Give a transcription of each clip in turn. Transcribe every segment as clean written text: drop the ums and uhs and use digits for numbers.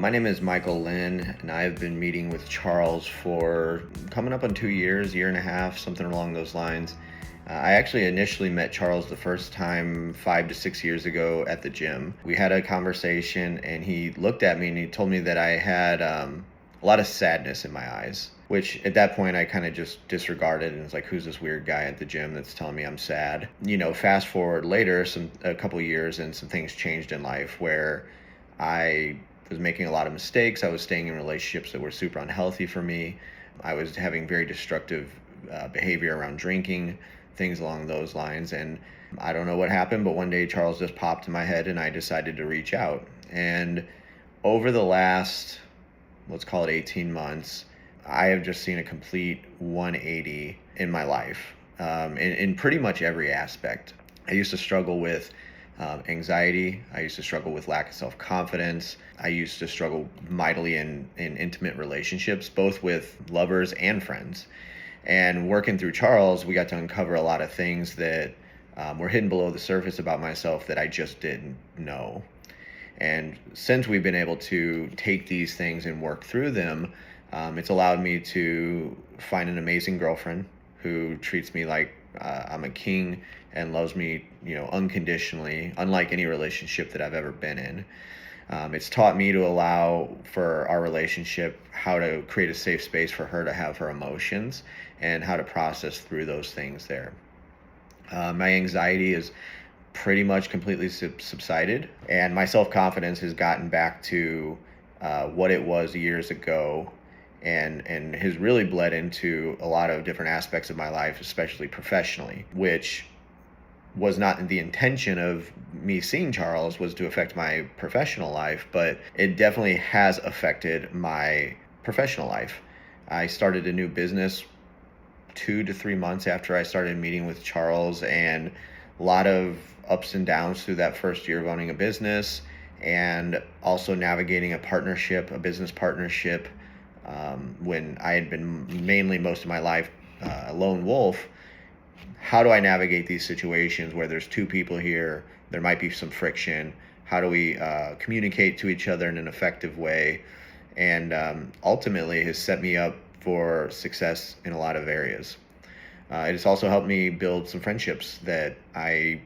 My name is Michael Lynn, and I've been meeting with Charles for coming up on 2 years, year and a half, something along those lines. I actually initially met Charles the first time 5 to 6 years ago at the gym. We had a conversation, and he looked at me and he told me that I had a lot of sadness in my eyes, which at that point I kind of just disregarded and was like, who's this weird guy at the gym that's telling me I'm sad? Fast forward later, a couple years, and some things changed in life where I was making a lot of mistakes. I was staying in relationships that were super unhealthy for me. I was having very destructive behavior around drinking, things along those lines. And I don't know what happened, but one day Charles just popped in my head and I decided to reach out. And over the last, let's call it 18 months, I have just seen a complete 180 in my life, in pretty much every aspect. I used to struggle with anxiety. I used to struggle with lack of self-confidence. I used to struggle mightily in intimate relationships, both with lovers and friends. And working through Charles, we got to uncover a lot of things that were hidden below the surface about myself that I just didn't know. And since we've been able to take these things and work through them, it's allowed me to find an amazing girlfriend who treats me like I'm a king and loves me, unconditionally, unlike any relationship that I've ever been in. It's taught me to allow for our relationship how to create a safe space for her to have her emotions and how to process through those things there. My anxiety is pretty much completely subsided, and my self-confidence has gotten back to what it was years ago, and has really bled into a lot of different aspects of my life, especially professionally, which was not the intention of me seeing Charles, was to affect my professional life, but it definitely has affected my professional life. I started a new business 2 to 3 months after I started meeting with Charles, and a lot of ups and downs through that first year of owning a business, and also navigating a business partnership, when I had been mainly most of my life a lone wolf. How do I navigate these situations where there's two people here, there might be some friction? How do we communicate to each other in an effective way? And ultimately has set me up for success in a lot of areas. It has also helped me build some friendships that I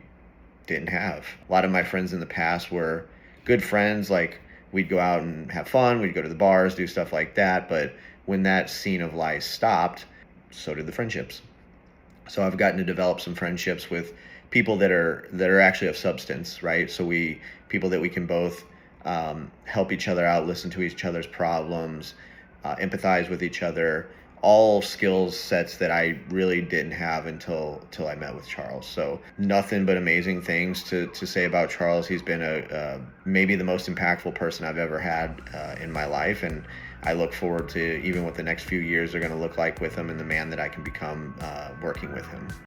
didn't have. A lot of my friends in the past were good friends, like we'd go out and have fun, we'd go to the bars, do stuff like that, but when that scene of life stopped, so did the friendships. So I've gotten to develop some friendships with people that are actually of substance, right? So people that we can both help each other out, listen to each other's problems, empathize with each other, all skills sets that I really didn't have until I met with Charles. So nothing but amazing things to say about Charles. He's been maybe the most impactful person I've ever had in my life, and I look forward to even what the next few years are going to look like with him and the man that I can become working with him.